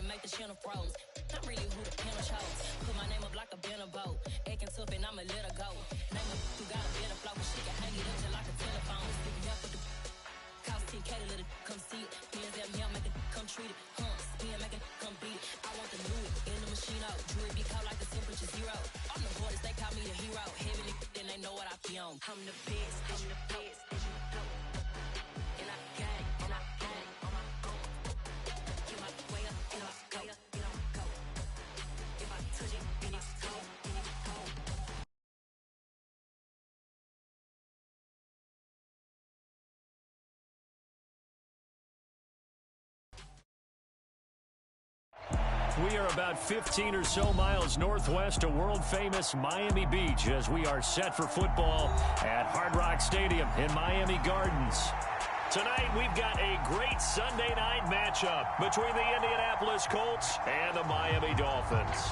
make the channel froze. I'm really who the panel chose. Put my name up like a banner boat. Acting tough and I'ma let her go. Name her who got a better flow. She can hang it up just like a telephone. Stick me up with the cost 10K to let it come see it. Hands at me, I'll make it come treat it. Spin, make it come beat it. I want the new in the machine out. Jewelry be caught like the temperature zero. I'm the boys, they call me the hero. Heavy then they know what I be on. I'm the best, I'm the best, and you know. And I got it, and I got it on my own. Get my way up, get off, go, get on, go. If I touch it, then it's cold, then it's cold. We are about 15 or so miles northwest of world-famous Miami Beach as we are set for football at Hard Rock Stadium in Miami Gardens. Tonight, we've got a great Sunday night matchup between the Indianapolis Colts and the Miami Dolphins.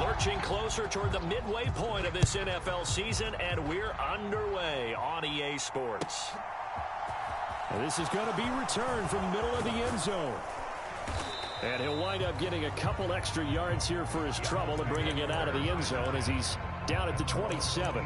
Lurching closer toward the midway point of this NFL season, and we're underway on EA Sports. And this is going to be returned from the middle of the end zone. And he'll wind up getting a couple extra yards here for his trouble and bringing it out of the end zone as he's down at the 27.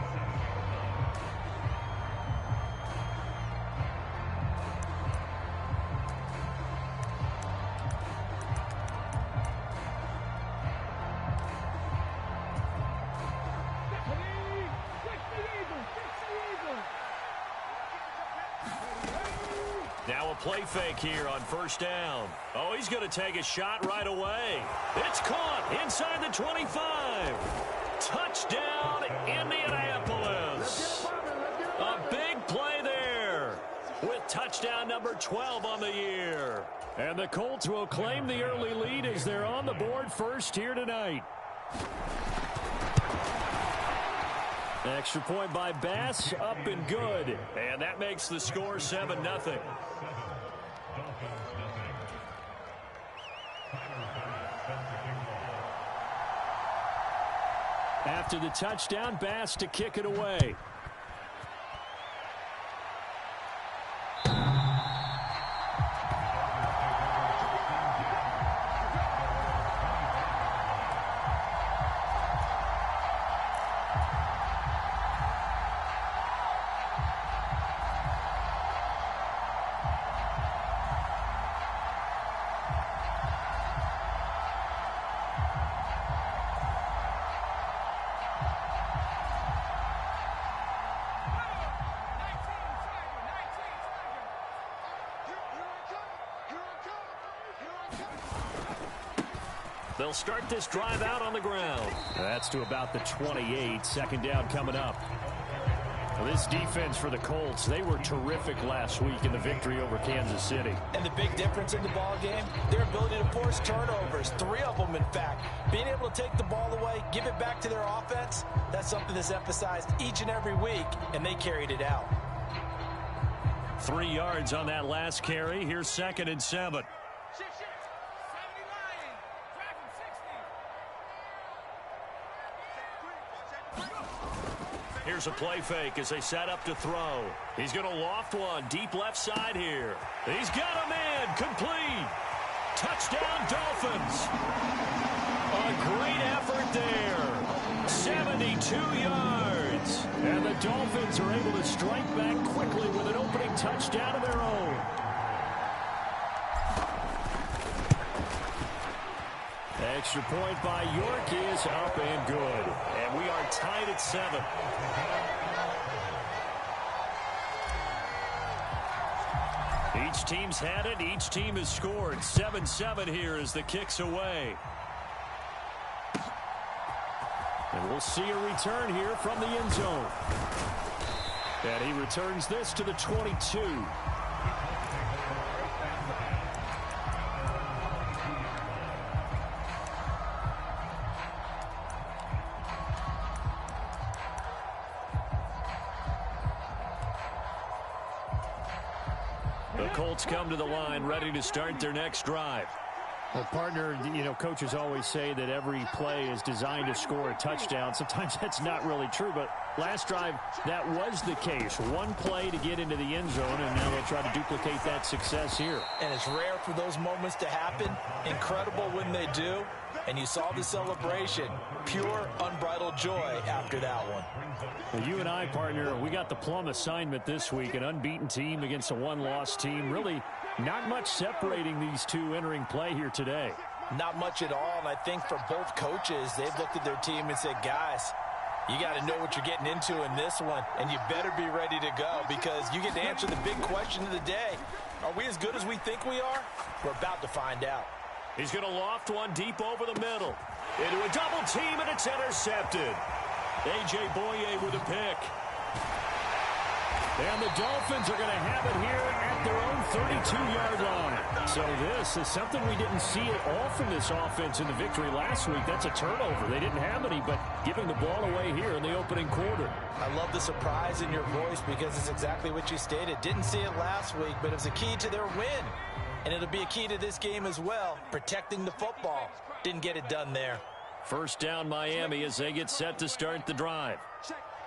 Now a play fake here on first down. Oh, he's going to take a shot right away. It's caught inside the 25. Touchdown, Indianapolis. A big play there with touchdown number 12 on the year. And the Colts will claim the early lead as they're on the board first here tonight. Extra point by Bass, up and good. And that makes the score 7-0. After the touchdown, Bass to kick it away. They'll start this drive out on the ground. That's to about the 28. Second down coming up. Well, this defense for the Colts, they were terrific last week in the victory over Kansas City. And the big difference in the ball game, their ability to force turnovers, 3 of them in fact. Being able to take the ball away, give it back to their offense, that's something that's emphasized each and every week, and they carried it out. 3 yards on that last carry. Here's 2nd and 7. Here's a play fake as they set up to throw. He's going to loft one deep left side here. He's got a man complete. Touchdown Dolphins. A great effort there. 72 yards. And the Dolphins are able to strike back quickly with an opening touchdown of their own. Extra point by York is up and good. And we are tied at 7. Each team's had it. Each team has scored. 7-7 here as the kick's away. And we'll see a return here from the end zone. And he returns this to the 22. The Colts come to the line ready to start their next drive. Well, partner, you know, coaches always say that every play is designed to score a touchdown. Sometimes that's not really true, but last drive, that was the case. One play to get into the end zone, and now they'll try to duplicate that success here. And it's rare for those moments to happen. Incredible when they do. And you saw the celebration. Pure, unbridled joy after that one. Well, you and I, partner, we got the plum assignment this week. An unbeaten team against a one-loss team. Really not much separating these two entering play here today. Not much at all. And I think for both coaches, they've looked at their team and said, guys, you got to know what you're getting into in this one. And you better be ready to go because you get to answer the big question of the day. Are we as good as we think we are? We're about to find out. He's going to loft one deep over the middle. Into a double team, and it's intercepted. A.J. Boye with a pick. And the Dolphins are going to have it here at their own 32-yard line. So this is something we didn't see at all from this offense in the victory last week. That's a turnover. They didn't have any, but giving the ball away here in the opening quarter. I love the surprise in your voice because it's exactly what you stated. Didn't see it last week, but it was a key to their win. And it'll be a key to this game as well, protecting the football. Didn't get it done there. First down Miami as they get set to start the drive.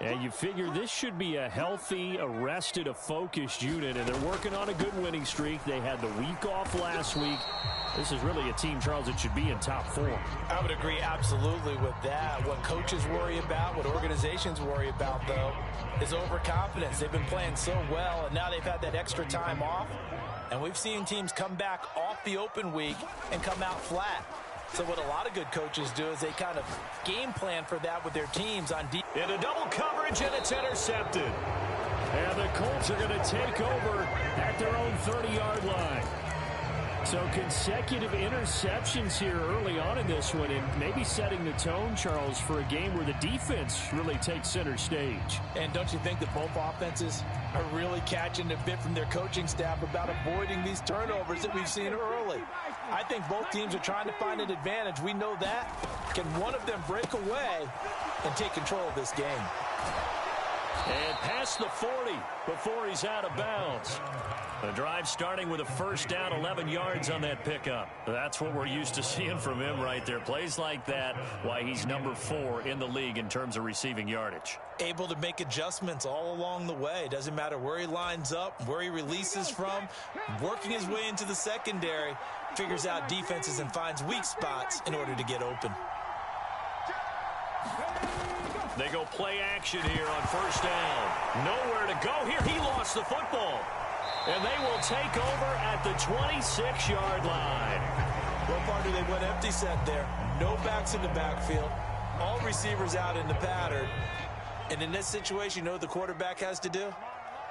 And you figure this should be a healthy, arrested, a focused unit, and they're working on a good winning streak. They had the week off last week. This is really a team, Charles, that should be in top form. I would agree absolutely with that. What coaches worry about, what organizations worry about, though, is overconfidence. They've been playing so well, and now they've had that extra time off. And we've seen teams come back off the open week and come out flat. So what a lot of good coaches do is they kind of game plan for that with their teams on deep. In a double coverage, and it's intercepted. And the Colts are going to take over at their own 30-yard line. So consecutive interceptions here early on in this one, and maybe setting the tone, Charles, for a game where the defense really takes center stage. And don't you think that both offenses are really catching a bit from their coaching staff about avoiding these turnovers that we've seen early? I think both teams are trying to find an advantage. We know that. Can one of them break away and take control of this game? And past the 40 before he's out of bounds. The drive starting with a first down, 11 yards on that pickup. That's what we're used to seeing from him right there. Plays like that, why he's number 4 in the league in terms of receiving yardage. Able to make adjustments all along the way. Doesn't matter where he lines up, where he releases from, working his way into the secondary, figures out defenses and finds weak spots in order to get open. They go play action here on first down. Nowhere to go here. He lost the football. And they will take over at the 26-yard line. Well, partner, they went empty set there. No backs in the backfield. All receivers out in the pattern. And in this situation, you know what the quarterback has to do?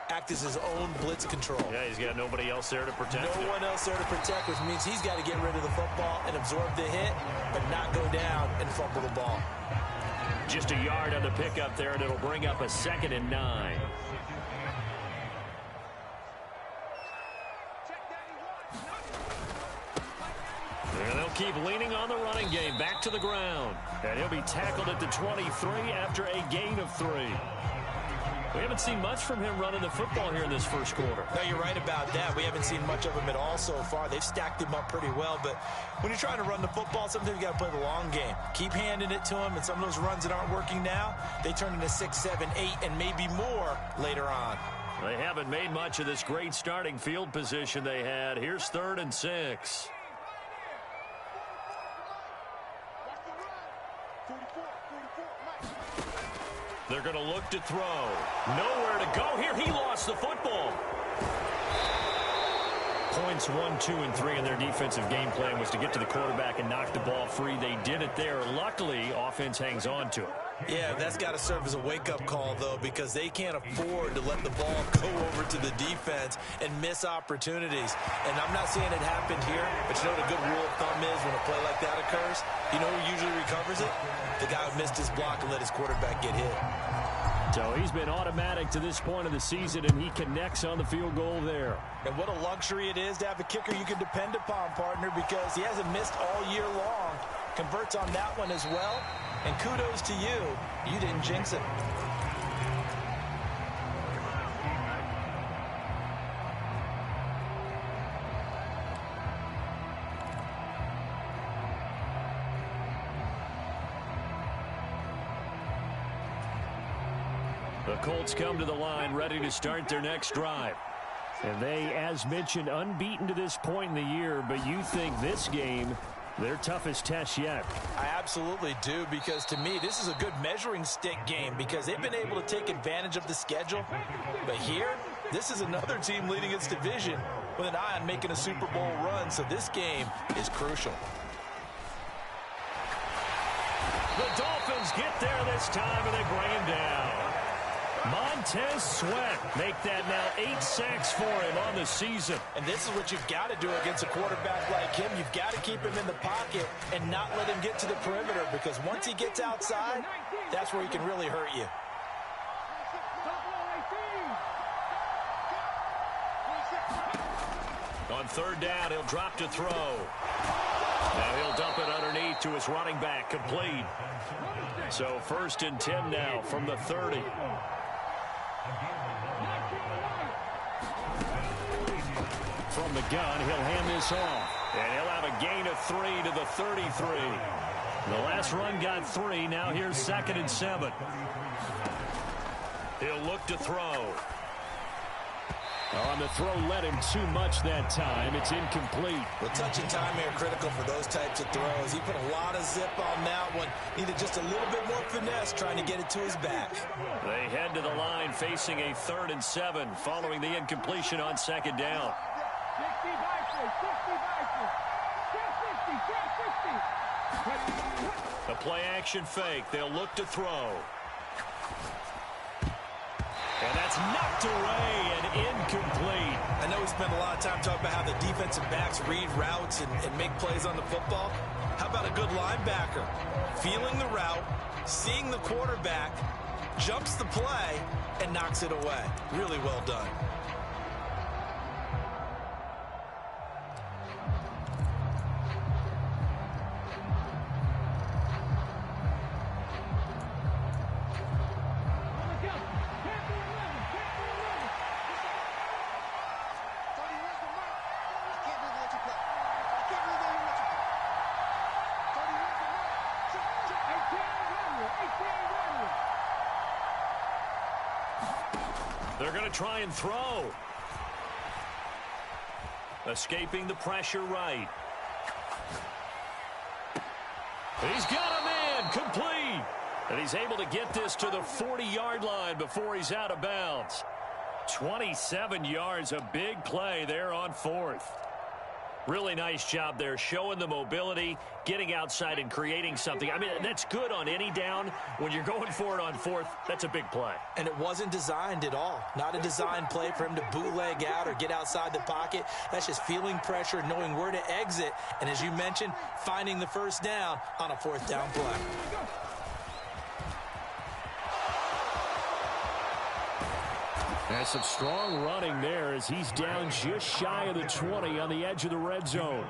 Act as his own blitz control. Yeah, he's got nobody else there to protect him. No one else there to protect, which means he's got to get rid of the football and absorb the hit, but not go down and fumble the ball. Just a yard on the pickup there, and it'll bring up a 2nd and 9. And they'll keep leaning on the running game. Back to the ground. And he'll be tackled at the 23 after a gain of 3. We haven't seen much from him running the football here in this first quarter. No, you're right about that. We haven't seen much of him at all so far. They've stacked him up pretty well, but when you're trying to run the football, sometimes you got to play the long game. Keep handing it to him, and some of those runs that aren't working now, they turn into 6, 7, 8, and maybe more later on. They haven't made much of this great starting field position they had. Here's 3rd and 6. They're going to look to throw. Nowhere to go here. He lost the football. Points 1, 2, and 3 in their defensive game plan was to get to the quarterback and knock the ball free. They did it there. Luckily, offense hangs on to it. Yeah, that's got to serve as a wake-up call, though, because they can't afford to let the ball go over to the defense and miss opportunities. And I'm not saying it happened here, but you know what a good rule of thumb is when a play like that occurs? You know who usually recovers it? The guy who missed his block and let his quarterback get hit. So he's been automatic to this point of the season, and he connects on the field goal there. And what a luxury it is to have a kicker you can depend upon, partner, because he hasn't missed all year long. Converts on that one as well. And kudos to you. You didn't jinx it. The Colts come to the line ready to start their next drive. And they, as mentioned, unbeaten to this point in the year, but you think this game their toughest test yet? I absolutely do, because to me, this is a good measuring stick game because they've been able to take advantage of the schedule. But here, this is another team leading its division with an eye on making a Super Bowl run, so this game is crucial. The Dolphins get there this time, and they bring him down. Montez Sweat make that now 8 sacks for him on the season. And this is what you've got to do against a quarterback like him. You've got to keep him in the pocket and not let him get to the perimeter, because once he gets outside, that's where he can really hurt you. On third down, he'll drop to throw. Now he'll dump it underneath to his running back, complete. So 1st and 10 now from the 30. From the gun, he'll hand this off. And he'll have a gain of 3 to the 33. The last run got 3. Now here's 2nd and 7. He'll look to throw. On the throw, led him too much that time. It's incomplete. Well, touch and time here critical for those types of throws. He put a lot of zip on that one. Needed just a little bit more finesse trying to get it to his back. They head to the line facing a 3rd and 7 following the incompletion on 2nd down. A play action fake. They'll look to throw. And that's knocked away and incomplete. I know we spent a lot of time talking about how the defensive backs read routes and make plays on the football. How about a good linebacker? Feeling the route, seeing the quarterback, jumps the play, and knocks it away. Really well done. They're going to try and throw. Escaping the pressure right. He's got him in, complete. And he's able to get this to the 40-yard line before he's out of bounds. 27 yards, a big play there on 4th. Really nice job there, showing the mobility, getting outside and creating something. I mean, that's good on any down. When you're going for it on 4th, that's a big play. And it wasn't designed at all. Not a designed play for him to bootleg out or get outside the pocket. That's just feeling pressure, knowing where to exit, and as you mentioned, finding the 1st down on a 4th down play. There's some strong running there as he's down just shy of the 20 on the edge of the red zone.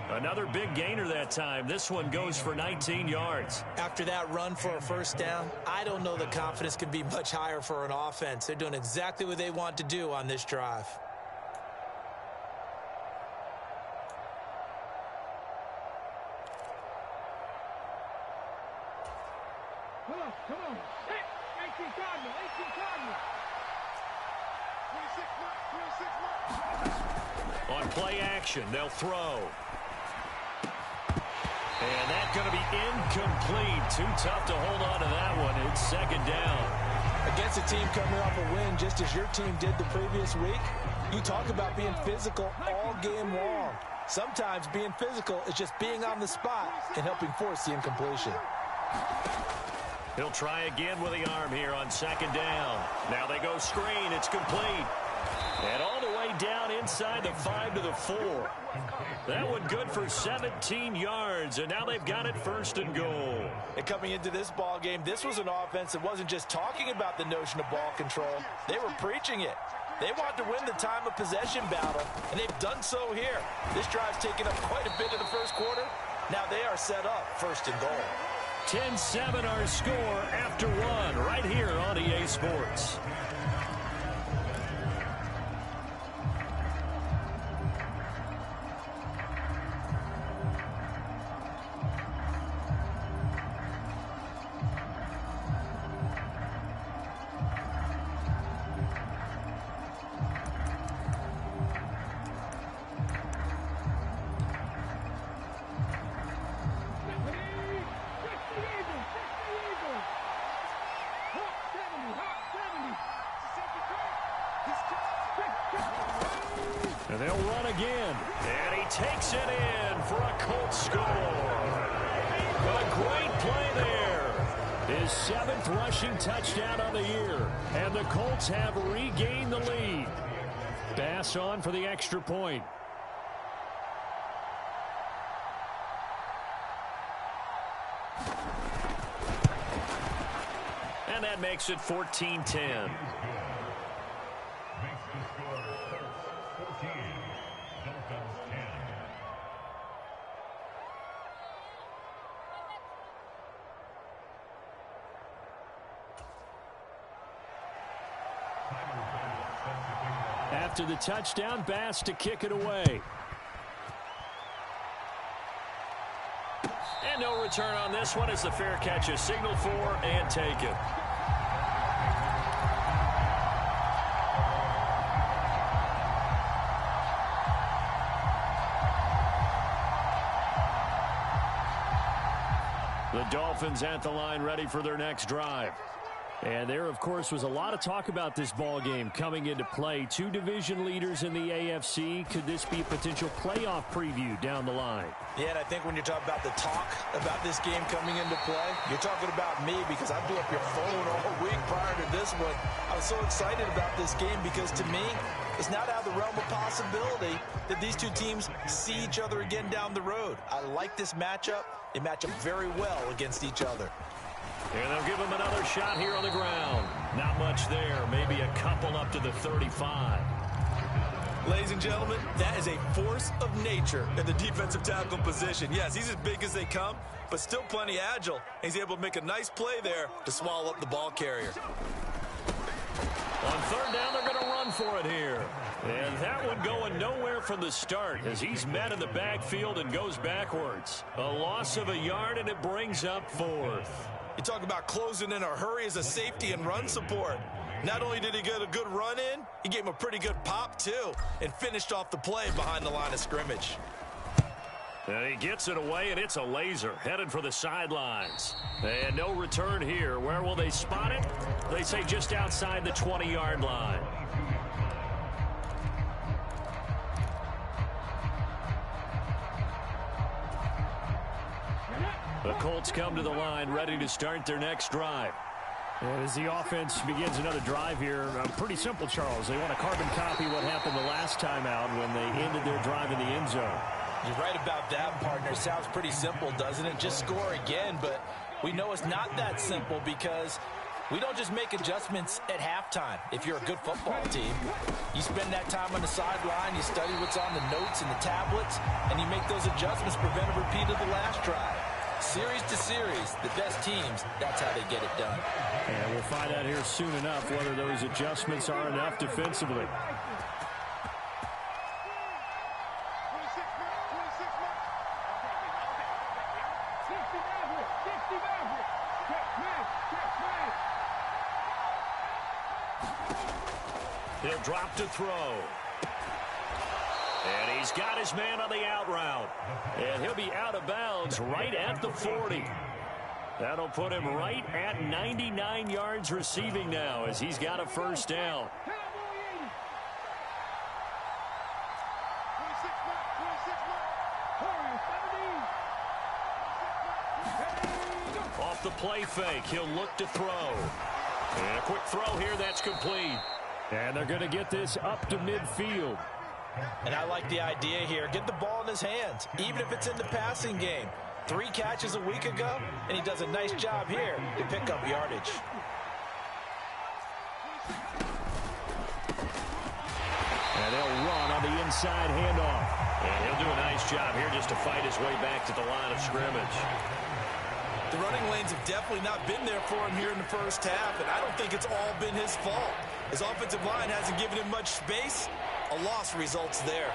Another big gainer that time. This one goes for 19 yards. After that run for a 1st down, I don't know the confidence can be much higher for an offense. They're doing exactly what they want to do on this drive. Come on. 18 Cardinal. On play action, they'll throw. And that's going to be incomplete. Too tough to hold on to that one. It's 2nd down. Against a team coming off a win just as your team did the previous week, you talk about being physical all game long. Sometimes being physical is just being on the spot and helping force the incompletion. He'll try again with the arm here on 2nd down. Now they go screen. It's complete. And all the way down inside the 5 to the 4. That one good for 17 yards, and now they've got it 1st and goal. And coming into this ball game, this was an offense that wasn't just talking about the notion of ball control. They were preaching it. They want to win the time of possession battle, and they've done so here. This drive's taken up quite a bit in the 1st quarter. Now they are set up 1st and goal. 10-7 our score after 1 right here on EA Sports. And they'll run again. And he takes it in for a Colts score. A great play there. His 7th rushing touchdown on the year. And the Colts have regained the lead. Bass on for the extra point. And that makes it 14-10. After the touchdown, Bass to kick it away. And no return on this one as the fair catch is signaled for and taken. The Dolphins at the line ready for their next drive. And there, of course, was a lot of talk about this ball game coming into play. 2 division leaders in the AFC. Could this be a potential playoff preview down the line? Yeah, and I think when you're talking about the talk about this game coming into play, you're talking about me because I blew up your phone all week prior to this one. I was so excited about this game because, to me, it's not out of the realm of possibility that these two teams see each other again down the road. I like this matchup. They match up very well against each other. And they'll give him another shot here on the ground. Not much there. Maybe a couple up to the 35. Ladies and gentlemen, that is a force of nature in the defensive tackle position. Yes, he's as big as they come, but still plenty agile. He's able to make a nice play there to swallow up the ball carrier. On 3rd down, they're going to run for it here. And that one going nowhere from the start as he's met in the backfield and goes backwards. A loss of a yard, and it brings up 4th. You talk about closing in a hurry as a safety and run support. Not only did he get a good run in, he gave him a pretty good pop, too, and finished off the play behind the line of scrimmage. And he gets it away, and it's a laser headed for the sidelines. And no return here. Where will they spot it? They say just outside the 20-yard line. The Colts come to the line, ready to start their next drive. And as the offense begins another drive here, pretty simple, Charles. They want to carbon copy what happened the last time out when they ended their drive in the end zone. You're right about that, partner. Sounds pretty simple, doesn't it? Just score again, but we know it's not that simple because we don't just make adjustments at halftime. If you're a good football team, you spend that time on the sideline, you study what's on the notes and the tablets, and you make those adjustments, prevent a repeat of the last drive. Series to series, the best teams, that's how they get it done. And we'll find out here soon enough whether those adjustments are enough defensively. He'll drop to throw. And he's got his man on the out route. And he'll be out of bounds right at the 40. That'll put him right at 99 yards receiving now as he's got a 1st down. Off the play fake, he'll look to throw. And a quick throw here, that's complete. And they're going to get this up to midfield. And I like the idea here. Get the ball in his hands, even if it's in the passing game. 3 catches a week ago, and he does a nice job here to pick up yardage. And they'll run on the inside handoff. And he'll do a nice job here just to fight his way back to the line of scrimmage. The running lanes have definitely not been there for him here in the first half, and I don't think it's all been his fault. His offensive line hasn't given him much space. A loss results there.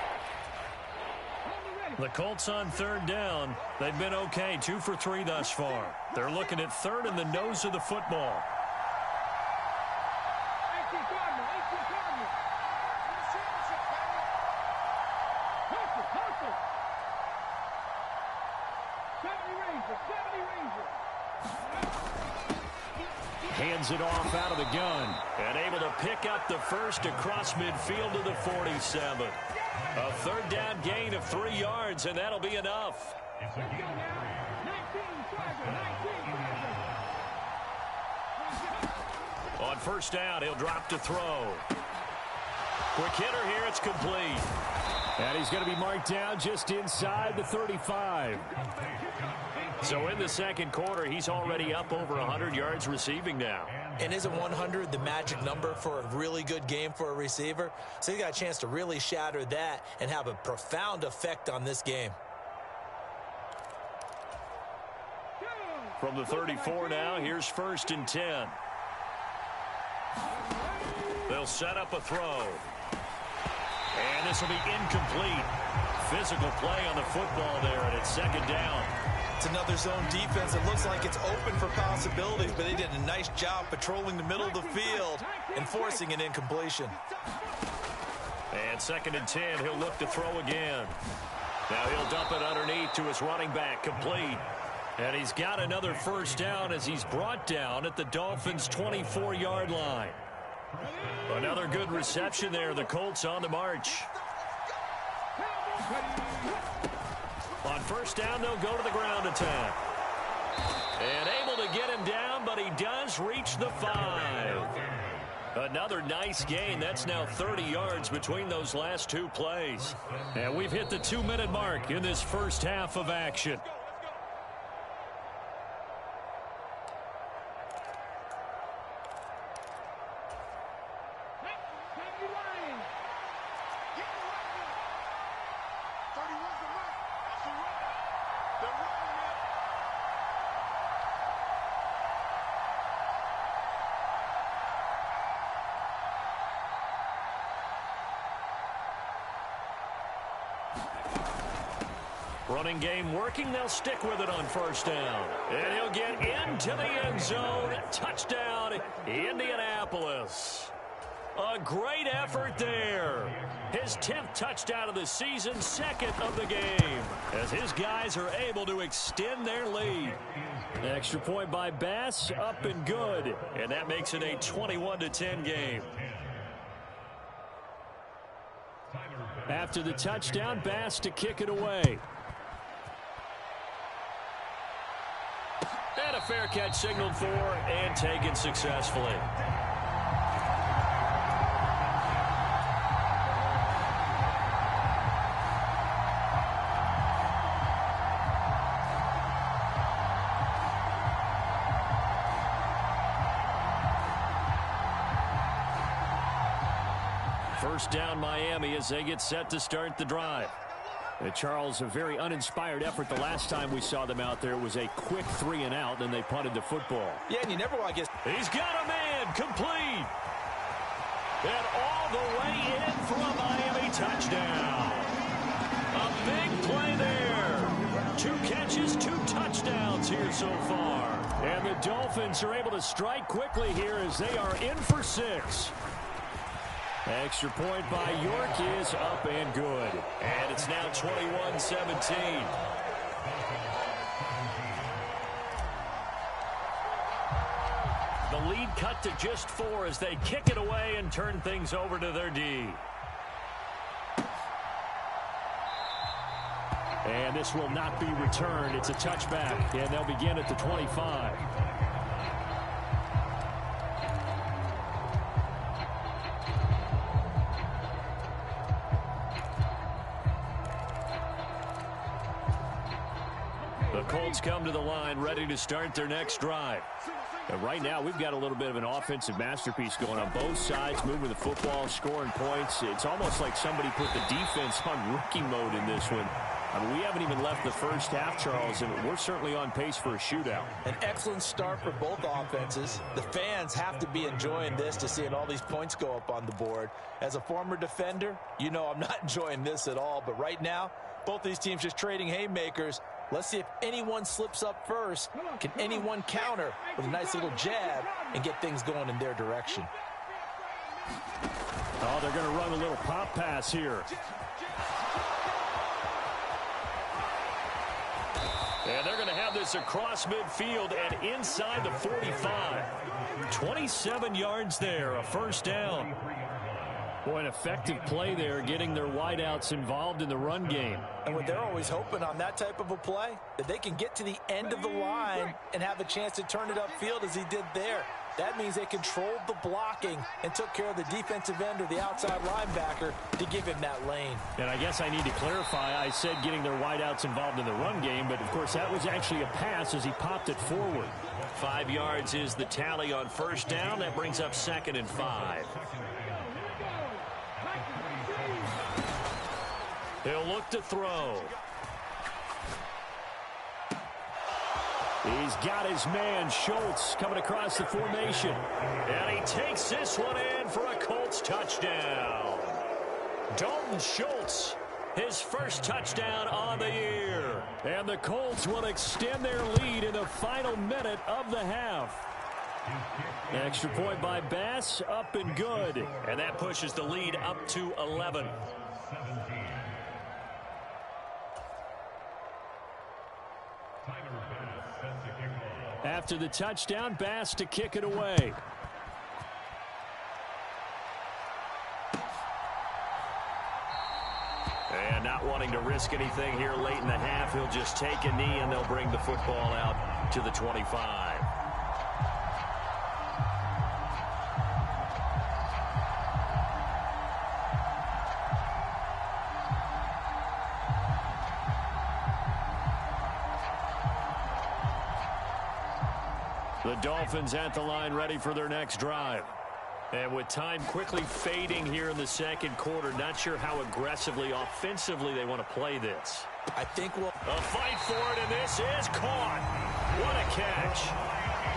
The Colts on 3rd down. They've been okay, 2 for 3 thus far. They're looking at 3rd in the nose of the football. Hands it off out of the gun. And able to pick up the first across midfield to the 47. A third down gain of 3 yards, and that'll be enough. On first down, he'll drop to throw. Quick hitter here, it's complete. And he's going to be marked down just inside the 35. So in the second quarter, he's already up over 100 yards receiving now. And isn't 100 the magic number for a really good game for a receiver? So he got a chance to really shatter that and have a profound effect on this game. From the 34 now, here's 1st and 10. They'll set up a throw. And this will be incomplete. Physical play on the football there, and it's 2nd down. It's another zone defense. It looks like it's open for possibilities, but they did a nice job patrolling the middle of the field and forcing an incompletion. And 2nd and 10, he'll look to throw again. Now he'll dump it underneath to his running back, complete. And he's got another 1st down as he's brought down at the Dolphins' 24-yard line. Another good reception there. The Colts on the march. On 1st down, they'll go to the ground attack. And able to get him down, but he does reach the 5. Another nice gain. That's now 30 yards between those last 2 plays. And we've hit the 2-minute mark in this first half of action. Running game working. They'll stick with it on 1st down. And he'll get into the end zone. Touchdown, Indianapolis. A great effort there. His 10th touchdown of the season, 2nd of the game, as his guys are able to extend their lead. Extra point by Bass, up and good. And that makes it a 21-10 game. After the touchdown, Bass to kick it away. And a fair catch signaled for and taken successfully. First down Miami as they get set to start the drive. Charles, a very uninspired effort the last time we saw them out there. It was a quick 3 and out, and they punted the football. Yeah, and you never want to get... He's got a man, complete. And all the way in for a Miami touchdown. A big play there. 2 catches, 2 touchdowns here so far. And the Dolphins are able to strike quickly here as they are in for 6. Extra point by York is up and good. And it's now 21-17. The lead cut to just 4 as they kick it away and turn things over to their D. And this will not be returned. It's a touchback, and they'll begin at the 25. The Colts come to the line ready to start their next drive. And right now we've got a little bit of an offensive masterpiece going on both sides, moving the football, scoring points. It's almost like somebody put the defense on rookie mode in this one. I mean, we haven't even left the first half, Charles, and we're certainly on pace for a shootout. An excellent start for both offenses. The fans have to be enjoying this to seeing all these points go up on the board. As a former defender, you know I'm not enjoying this at all. But right now, both these teams just trading haymakers. Let's see if anyone slips up first. Can anyone counter with a nice little jab and get things going in their direction? Oh, they're going to run a little pop pass here. And they're going to have this across midfield and inside the 45. 27 yards there, a first down. Boy, an effective play there, getting their wideouts involved in the run game. And what they're always hoping on that type of a play, that they can get to the end of the line and have a chance to turn it upfield as he did there. That means they controlled the blocking and took care of the defensive end or the outside linebacker to give him that lane. And I guess I need to clarify, I said getting their wideouts involved in the run game, but of course that was actually a pass as he popped it forward. 5 yards is the tally on first down. That brings up 2nd and 5. He'll look to throw. He's got his man, Schultz, coming across the formation. And he takes this one in for a Colts touchdown. Dalton Schultz, his first touchdown on the year. And the Colts will extend their lead in the final minute of the half. Extra point by Bass, up and good. And that pushes the lead up to 11. After the touchdown, Bass to kick it away. And not wanting to risk anything here late in the half, he'll just take a knee and they'll bring the football out to the 25. The Dolphins at the line ready for their next drive. And with time quickly fading here in the second quarter, not sure how aggressively, offensively they want to play this. I think we'll... A fight for it, and this is caught. What a catch.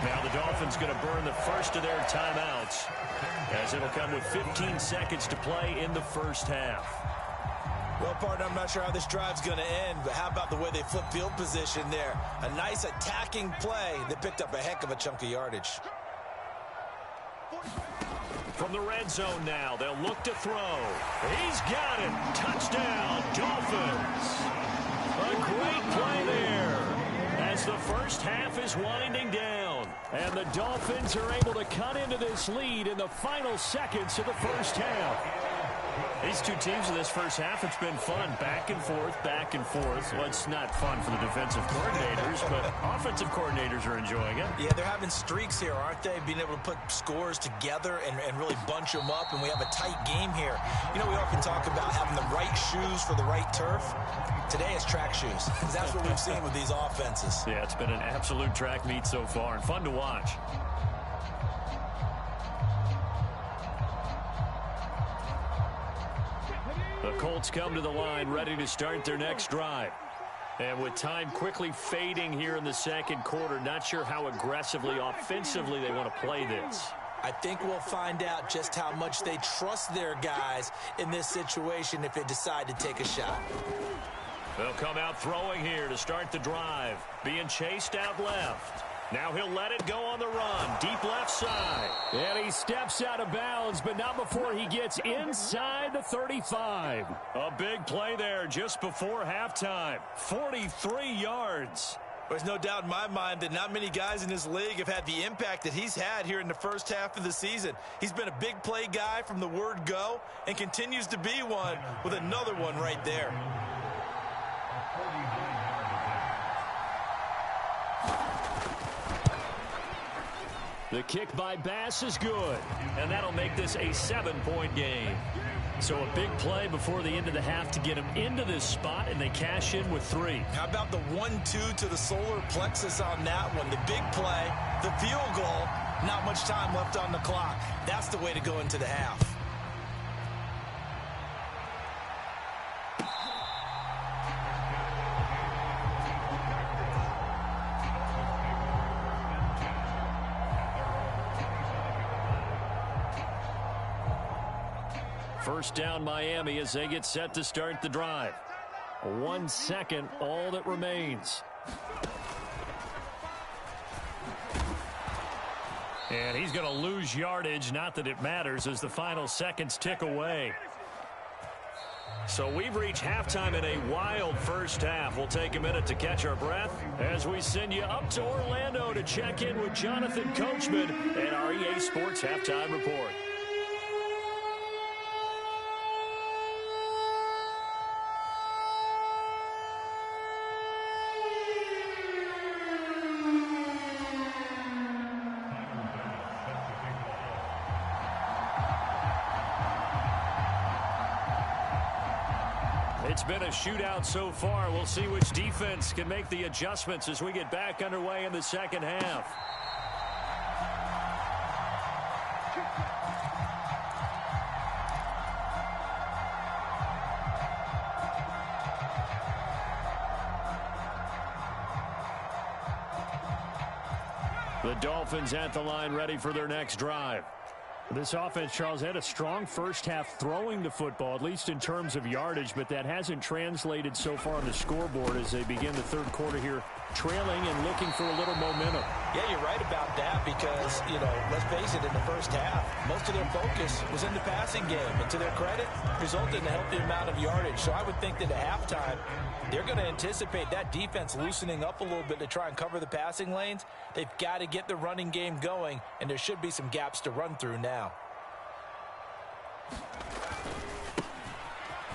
Now the Dolphins going to burn the first of their timeouts, as it'll come with 15 seconds to play in the first half. Well, partner, I'm not sure how this drive's going to end, but how about the way they flip field position there? A nice attacking play that picked up a heck of a chunk of yardage. From the red zone now, they'll look to throw. He's got it. Touchdown, Dolphins. A great play there as the first half is winding down. And the Dolphins are able to cut into this lead in the final seconds of the first half. These two teams in this first half, it's been fun. Back and forth, back and forth. Well, it's not fun for the defensive coordinators, but offensive coordinators are enjoying it. Yeah, they're having streaks here, aren't they? Being able to put scores together and really bunch them up, and we have a tight game here. You know, we often talk about having the right shoes for the right turf. Today it's track shoes. That's what we've seen with these offenses. Yeah, it's been an absolute track meet so far, and fun to watch. The Colts come to the line ready to start their next drive. And with time quickly fading here in the second quarter, not sure how aggressively, offensively they want to play this. I think we'll find out just how much they trust their guys in this situation if they decide to take a shot. They'll come out throwing here to start the drive. Being chased out left. Now he'll let it go on the run. Deep left side. And he steps out of bounds, but not before he gets inside the 35. A big play there just before halftime. 43 yards. There's no doubt in my mind that not many guys in this league have had the impact that he's had here in the first half of the season. He's been a big play guy from the word go and continues to be one with another one right there. The kick by Bass is good, and that'll make this a 7-point game. So a big play before the end of the half to get them into this spot, and they cash in with 3. How about the 1-2 to the solar plexus on that one? The big play, the field goal, not much time left on the clock. That's the way to go into the half. First down Miami as they get set to start the drive. 1 second, all that remains. And he's going to lose yardage, not that it matters, as the final seconds tick away. So we've reached halftime in a wild first half. We'll take a minute to catch our breath as we send you up to Orlando to check in with Jonathan Coachman and our EA Sports Halftime Report. It's been a shootout so far. We'll see which defense can make the adjustments as we get back underway in the second half. The Dolphins at the line, ready for their next drive. This offense, Charles, had a strong first half throwing the football, at least in terms of yardage, but that hasn't translated so far on the scoreboard as they begin the third quarter here, trailing and looking for a little momentum. Yeah, you're right about that because, let's face it, in the first half, most of their focus was in the passing game. And to their credit, resulted in a healthy amount of yardage. So I would think that at halftime, they're going to anticipate that defense loosening up a little bit to try and cover the passing lanes. They've got to get the running game going, and there should be some gaps to run through now.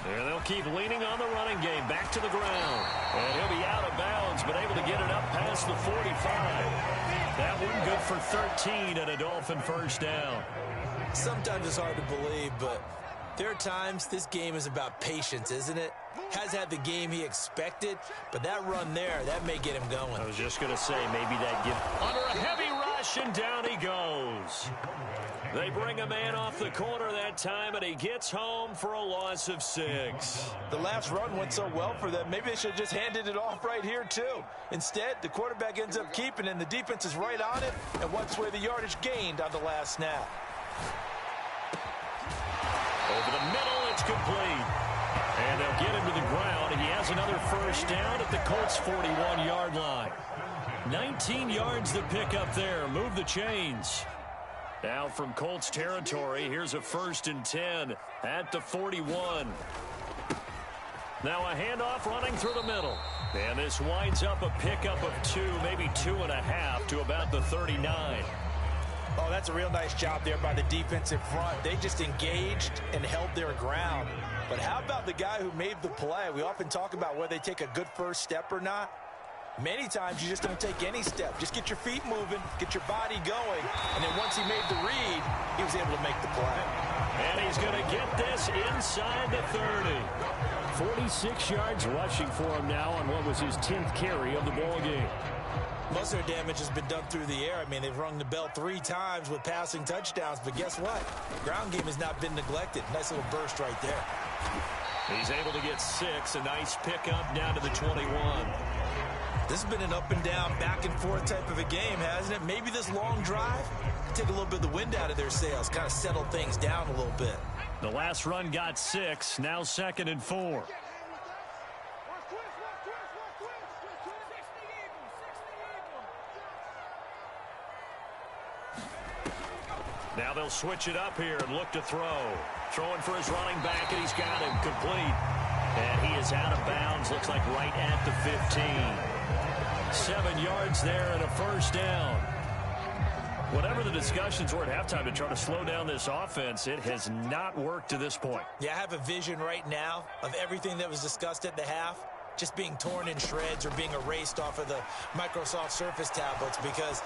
And they'll keep leaning on the running game back to the ground. And he'll be out of bounds, but able to get it up past the 45. That one good for 13 and a Dolphin first down. Sometimes it's hard to believe, but there are times this game is about patience, isn't it? Has had the game he expected, but that run there, that may get him going. I was just going to say, maybe that give under a heavy rush, and down he goes. They bring a man off the corner that time, and he gets home for a loss of 6. The last run went so well for them, maybe they should have just handed it off right here, too. Instead, the quarterback ends up keeping it, and the defense is right on it, and wipes away the yardage gained on the last snap. Over the middle, it's complete. And they'll get him to the ground. He has another first down at the Colts' 41-yard line. 19 yards to pick up there. Move the chains. Now from Colts territory, here's a 1st and 10 at the 41. Now a handoff running through the middle. And this winds up a pickup of 2, maybe 2.5 to about the 39. Oh, that's a real nice job there by the defensive front. They just engaged and held their ground. But how about the guy who made the play? We often talk about whether they take a good first step or not. Many times you just don't take any step. Just get your feet moving, get your body going, and then once he made the read, he was able to make the play. And he's going to get this inside the 30. 46 yards rushing for him now on what was his 10th carry of the ball game. Most of their damage has been done through the air. I mean, they've rung the bell 3 times with passing touchdowns, but guess what? Ground game has not been neglected. Nice little burst right there. He's able to get 6. A nice pickup down to the 21. This has been an up and down, back and forth type of a game, hasn't it? Maybe this long drive take a little bit of the wind out of their sails, kind of settle things down a little bit. The last run got 6. Now 2nd and 4. Now they'll switch it up here and look to throw. Throwing for his running back, and he's got him complete. And he is out of bounds, looks like right at the 15. 7 yards there and a first down. Whatever the discussions were at halftime to try to slow down this offense, it has not worked to this point. Yeah, I have a vision right now of everything that was discussed at the half just being torn in shreds or being erased off of the Microsoft Surface tablets because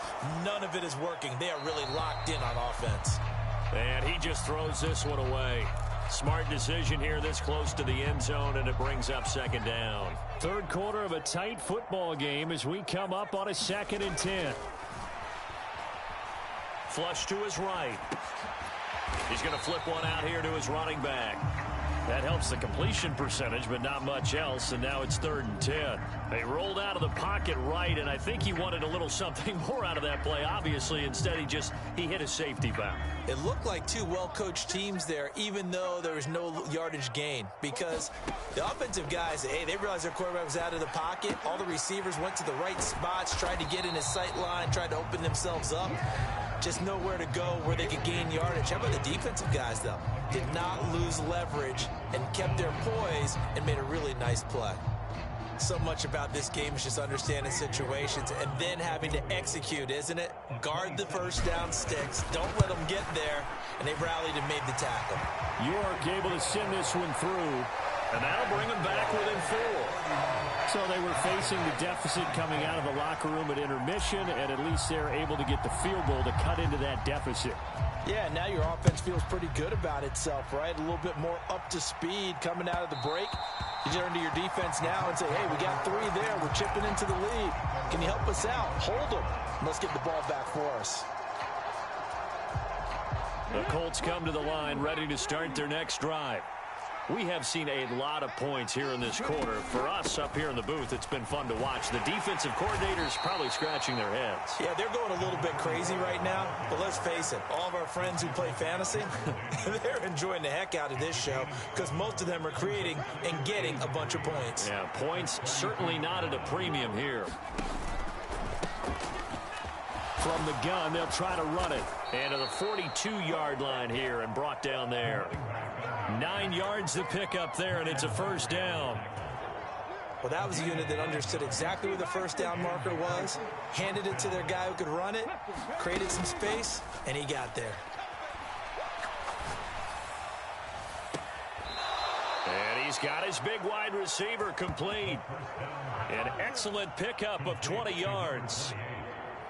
none of it is working. They are really locked in on offense. And he just throws this one away. Smart decision here this close to the end zone, and it brings up 2nd down. Third quarter of a tight football game as we come up on a 2nd and 10. Flush to his right. He's going to flip one out here to his running back. That helps the completion percentage, but not much else, and now it's 3rd and 10. They rolled out of the pocket right, and I think he wanted a little something more out of that play, obviously. Instead, he hit a safety valve. It looked like 2 well-coached teams there, even though there was no yardage gain, because the offensive guys, hey, they realized their quarterback was out of the pocket. All the receivers went to the right spots, tried to get in his sight line, tried to open themselves up. just know where to go, where they could gain yardage. How about the defensive guys, though? Did not lose leverage and kept their poise and made a really nice play. So much about this game is just understanding situations and then having to execute, isn't it? Guard the first down sticks. Don't let them get there. And they rallied and made the tackle. York able to send this one through. And that'll bring them back within 4. So they were facing the deficit coming out of the locker room at intermission, and at least they're able to get the field goal to cut into that deficit. Yeah, now your offense feels pretty good about itself, right? A little bit more up to speed coming out of the break. You turn to your defense now and say, hey, we got 3 there. We're chipping into the lead. Can you help us out? Hold them. Let's get the ball back for us. The Colts come to the line ready to start their next drive. We have seen a lot of points here in this quarter. For us up here in the booth, it's been fun to watch. The defensive coordinators probably scratching their heads. Yeah, they're going a little bit crazy right now. But let's face it, all of our friends who play fantasy, they're enjoying the heck out of this show because most of them are creating and getting a bunch of points. Yeah, points certainly not at a premium here. From the gun, they'll try to run it. And to the 42-yard line here and brought down there. 9 yards to pick up there, and it's a first down. Well, that was a unit that understood exactly where the first down marker was, handed it to their guy who could run it, created some space, and he got there. And he's got his big wide receiver complete. An excellent pickup of 20 yards.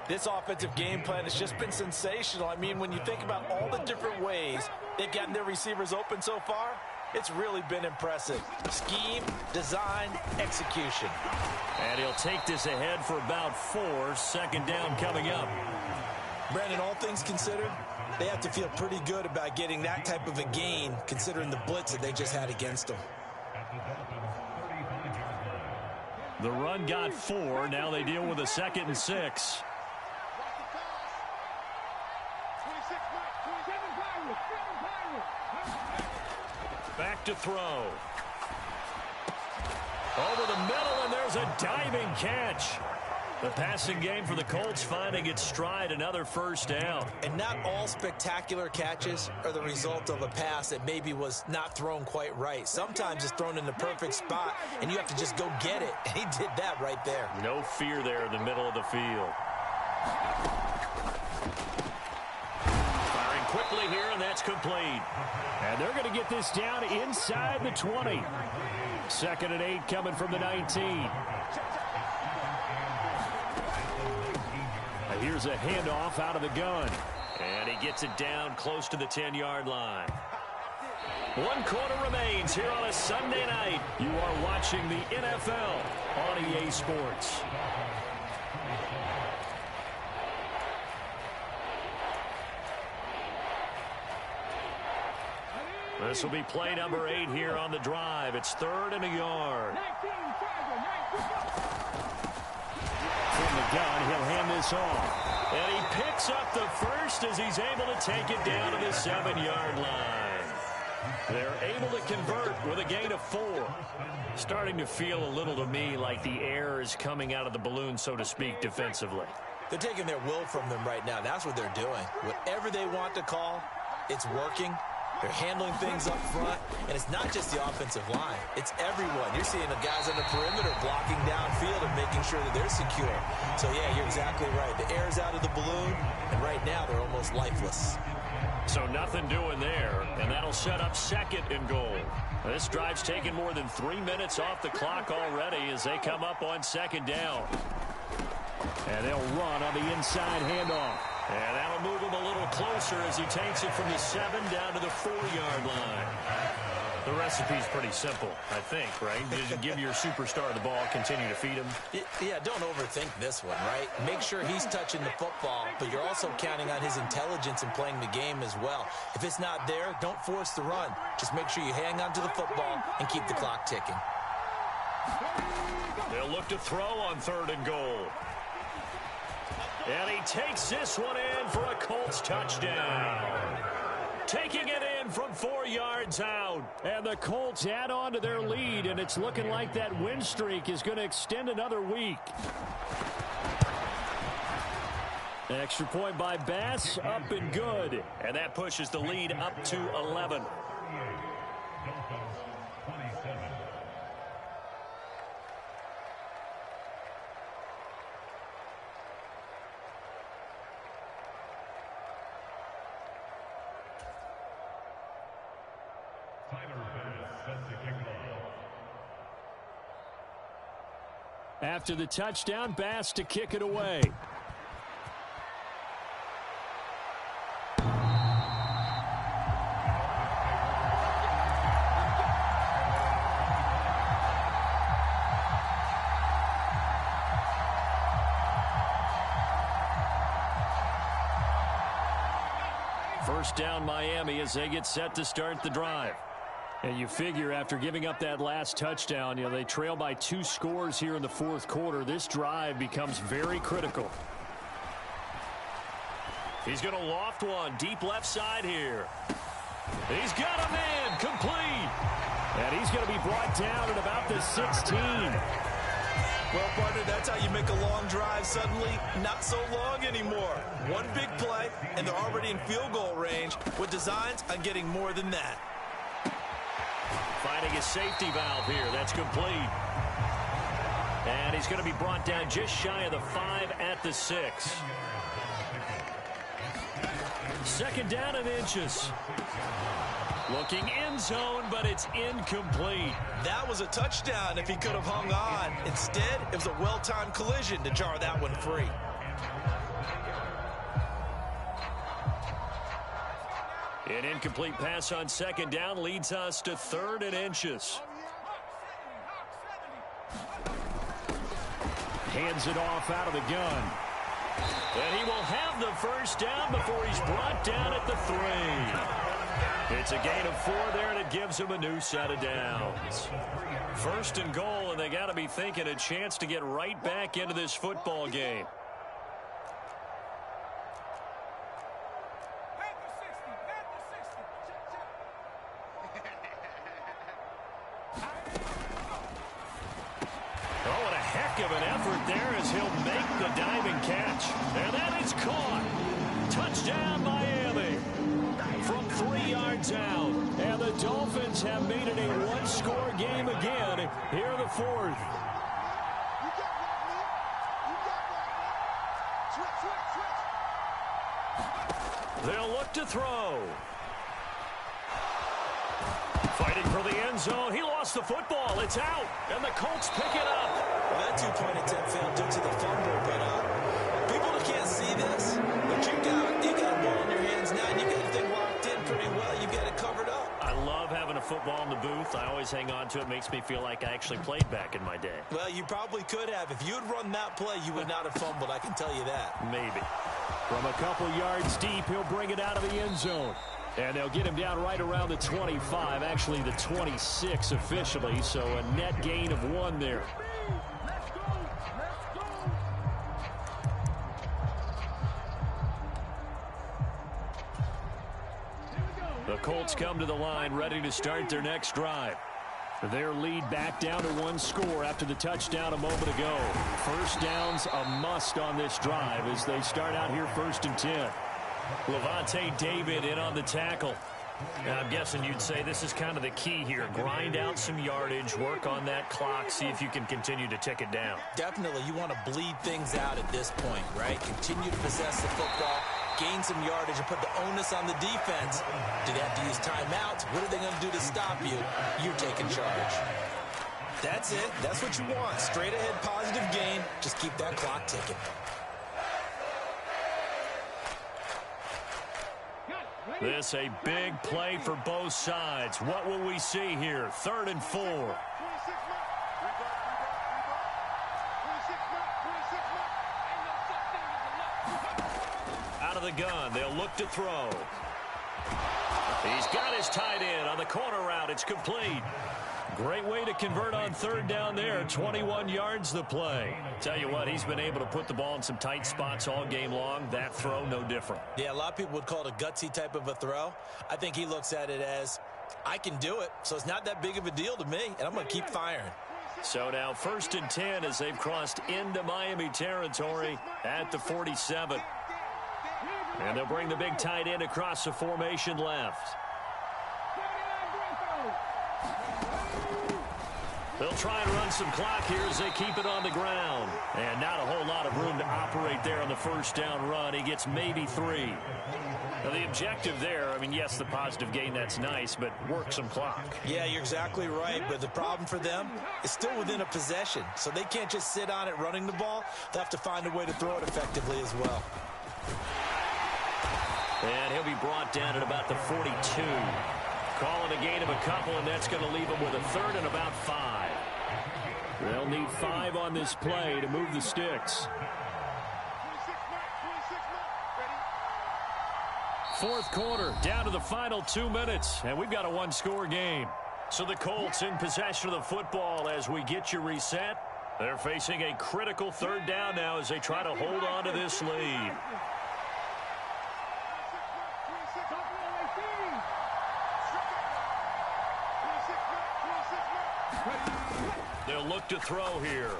This offensive game plan has just been sensational. I mean, when you think about all the different ways they've gotten their receivers open so far, it's really been impressive. Scheme, design, execution. And he'll take this ahead for about 4. Second down coming up. Brandon, all things considered, they have to feel pretty good about getting that type of a gain, considering the blitz that they just had against them. The run got 4. Now they deal with a 2nd and 6. Back to throw. Over the middle, and there's a diving catch. The passing game for the Colts finding its stride, another first down. And not all spectacular catches are the result of a pass that maybe was not thrown quite right. Sometimes it's thrown in the perfect spot, and you have to just go get it. And he did that right there. No fear there in the middle of the field. Firing quickly here, and that's complete. And they're going to get this down inside the 20. 2nd and 8 coming from the 19. Here's a handoff out of the gun. And he gets it down close to the 10-yard line. 1 quarter remains here on a Sunday night. You are watching the NFL on EA Sports. This will be play number 8 here on the drive. It's 3rd and a yard. From the gun, he'll hand this off. And he picks up the first as he's able to take it down to the 7-yard line. They're able to convert with a gain of 4. Starting to feel a little to me like the air is coming out of the balloon, so to speak, defensively. They're taking their will from them right now. That's what they're doing. Whatever they want to call, it's working. They're handling things up front, and it's not just the offensive line. It's everyone. You're seeing the guys on the perimeter blocking downfield and making sure that they're secure. So, yeah, you're exactly right. The air's out of the balloon, and right now they're almost lifeless. So nothing doing there, and that'll set up 2nd and goal. This drive's taken more than 3 minutes off the clock already as they come up on 2nd down. And they'll run on the inside handoff. And that'll move him a little closer as he takes it from the 7 down to the 4-yard line. The recipe's pretty simple, I think, right? Just give your superstar the ball, continue to feed him. Yeah, don't overthink this one, right? Make sure he's touching the football, but you're also counting on his intelligence in playing the game as well. If it's not there, don't force the run. Just make sure you hang on to the football and keep the clock ticking. They'll look to throw on 3rd and goal. And he takes this one in for a Colts touchdown. Taking it in from 4 yards out. And the Colts add on to their lead, and it's looking like that win streak is going to extend another week. Extra point by Bass, up and good. And that pushes the lead up to 11. After the touchdown, Bass to kick it away. First down Miami as they get set to start the drive. And you figure after giving up that last touchdown, they trail by 2 scores here in the fourth quarter. This drive becomes very critical. He's going to loft one deep left side here. He's got a man complete. And he's going to be brought down at about the 16. Well, partner, that's how you make a long drive suddenly not so long anymore. One big play, and they're already in field goal range with designs on getting more than that. Finding a safety valve here. That's complete. And he's going to be brought down just shy of the 5 at the 6. Second down and inches. Looking end zone, but it's incomplete. That was a touchdown if he could have hung on. Instead, it was a well-timed collision to jar that one free. An incomplete pass on second down leads us to 3rd and inches. Hands it off out of the gun. And he will have the first down before he's brought down at the 3. It's a gain of 4 there, and it gives him a new set of downs. First and goal, and they got to be thinking a chance to get right back into this football game. Of an effort there as he'll make the diving catch. And then it's caught. Touchdown, Miami. From 3 yards out. And the Dolphins have made it a 1-score game again here in the 4th. They'll look to throw. Fighting for the end zone. He lost the football. It's out. And the Colts pick it up. Well, that 2-point attempt failed due to the fumble, but people that can't see this, but you got a ball in your hands now, and you got the thing locked in pretty well. You got it covered up. I love having a football in the booth. I always hang on to it. Makes me feel like I actually played back in my day. Well, you probably could have. If you had run that play, you would not have fumbled. I can tell you that. Maybe. From a couple yards deep, he'll bring it out of the end zone. And they'll get him down right around the 25, actually the 26 officially, so a net gain of 1 there. The Colts come to the line ready to start their next drive. Their lead back down to 1 score after the touchdown a moment ago. First down's a must on this drive as they start out here 1st and 10. Levante David in on the tackle. Now, I'm guessing you'd say this is kind of the key here. Grind out some yardage, work on that clock, see if you can continue to tick it down. Definitely, you want to bleed things out at this point, right? Continue to possess the football, gain some yardage, and put the onus on the defense. Do they have to use timeouts? What are they going to do to stop you? You're taking charge. That's it. That's what you want. Straight ahead, positive gain. Just keep that clock ticking. This a big play for both sides. What will we see here? 3rd and 4. Out of the gun, they'll look to throw. He's got his tight end on the corner route. It's complete. Great way to convert on 3rd down there. 21 yards the play. Tell you what, he's been able to put the ball in some tight spots all game long. That throw, no different. Yeah, a lot of people would call it a gutsy type of a throw. I think he looks at it as, I can do it, so it's not that big of a deal to me, and I'm going to keep firing. So now 1st and 10 as they've crossed into Miami territory at the 47. And they'll bring the big tight end across the formation left. They'll try and run some clock here as they keep it on the ground. And not a whole lot of room to operate there on the first down run. He gets maybe 3. Now, the objective there, I mean, yes, the positive gain, that's nice, but work some clock. Yeah, you're exactly right, but the problem for them is still within a possession, so they can't just sit on it running the ball. They'll have to find a way to throw it effectively as well. And he'll be brought down at about the 42. Calling a gain of a couple, and that's going to leave him with a third and about 5. They'll need 5 on this play to move the sticks. Fourth quarter, down to the final 2 minutes, and we've got a one-score game. So the Colts in possession of the football as we get you reset. They're facing a critical third down now as they try to hold on to this lead. They'll look to throw here.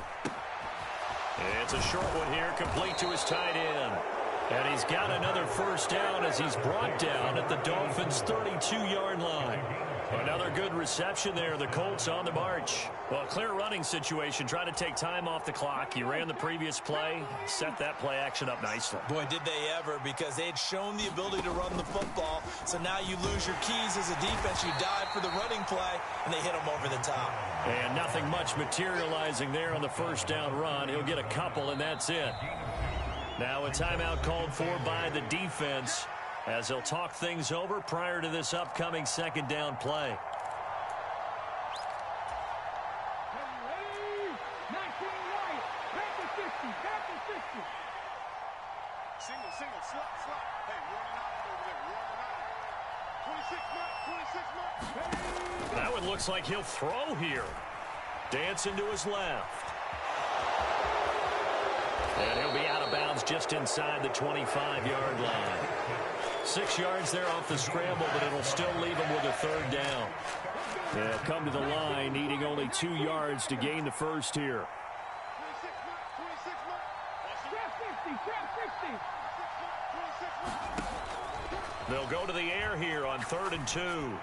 It's a short one here, complete to his tight end. And he's got another first down as he's brought down at the Dolphins' 32-yard line. Another good reception there. The Colts on the march. Well, clear running situation. Try to take time off the clock. You ran the previous play. Set that play action up nicely. Boy, did they ever, because they had shown the ability to run the football. So now you lose your keys as a defense. You dive for the running play, and they hit them over the top. And nothing much materializing there on the first down run. He'll get a couple, and that's it. Now a timeout called for by the defense as they'll talk things over prior to this upcoming second down play. Single, slot. Hey, running out over there, 26 mark. That one looks like he'll throw here. Dancing to his left. And he'll be out of bounds just inside the 25-yard line. 6 yards there off the scramble, but it'll still leave him with a third down. They'll come to the line, needing only 2 yards to gain the first here. They'll go to the air here on 3rd and 2.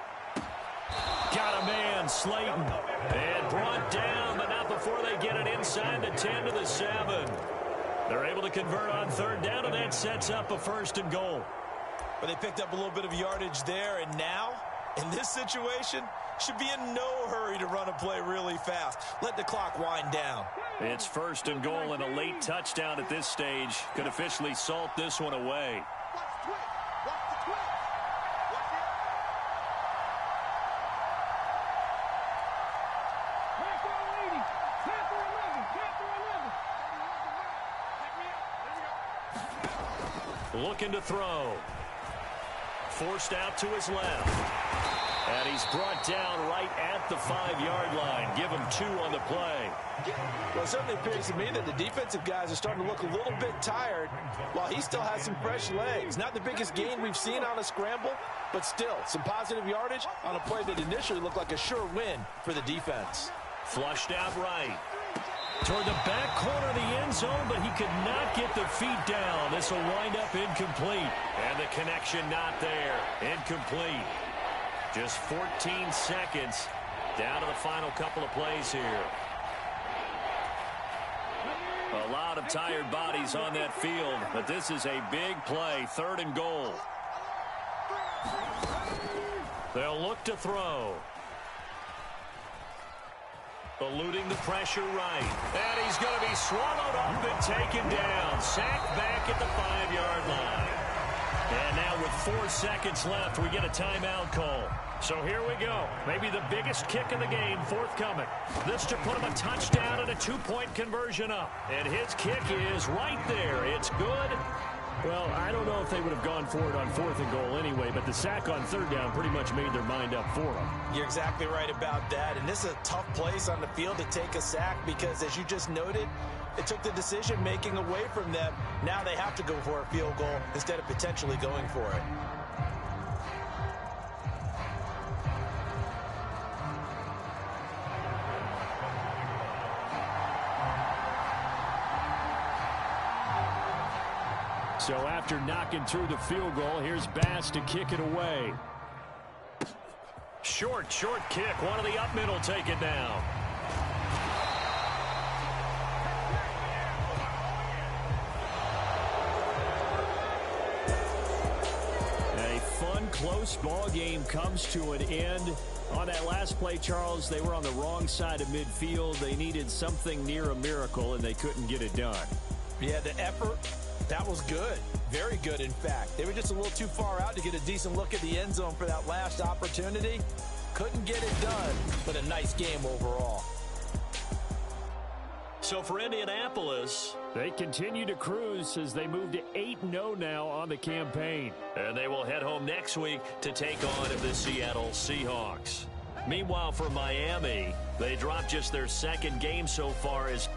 Got a man, Slayton. And brought down, but not before they get it inside the 10 to the 7. They're able to convert on third down, and that sets up a 1st and goal. But they picked up a little bit of yardage there, and now, in this situation, should be in no hurry to run a play really fast. Let the clock wind down. It's 1st and goal and a late touchdown at this stage. Could officially salt this one away. Looking to throw. Forced out to his left. And he's brought down right at the 5-yard line. Give him 2 on the play. Well, it certainly appears to me that the defensive guys are starting to look a little bit tired while he still has some fresh legs. Not the biggest gain we've seen on a scramble, but still some positive yardage on a play that initially looked like a sure win for the defense. Flushed out right. Toward the back corner of the end zone, but he could not get the feet down. This will wind up incomplete. And the connection not there. Incomplete. Just 14 seconds down to the final couple of plays here. A lot of tired bodies on that field, but this is a big play. 3rd and goal. They'll look to throw. Eluding the pressure right. And he's going to be swallowed up and taken down. Sacked back at the 5-yard line. And now with 4 seconds left, we get a timeout call. So here we go. Maybe the biggest kick of the game forthcoming. This to put him a touchdown and a 2-point conversion up. And his kick is right there. It's good. Well, I don't know if they would have gone for it on 4th and goal anyway, but the sack on 3rd down pretty much made their mind up for them. You're exactly right about that. And this is a tough place on the field to take a sack because, as you just noted, it took the decision-making away from them. Now they have to go for a field goal instead of potentially going for it. So after knocking through the field goal, here's Bass to kick it away. Short kick. One of the up middle take it down. A fun, close ball game comes to an end. On that last play, Charles, they were on the wrong side of midfield. They needed something near a miracle, and they couldn't get it done. Yeah, the effort, that was good. Very good, in fact. They were just a little too far out to get a decent look at the end zone for that last opportunity. Couldn't get it done, but a nice game overall. So for Indianapolis, they continue to cruise as they move to 8-0 now on the campaign. And they will head home next week to take on the Seattle Seahawks. Meanwhile, for Miami, they dropped just their second game so far as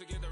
to get the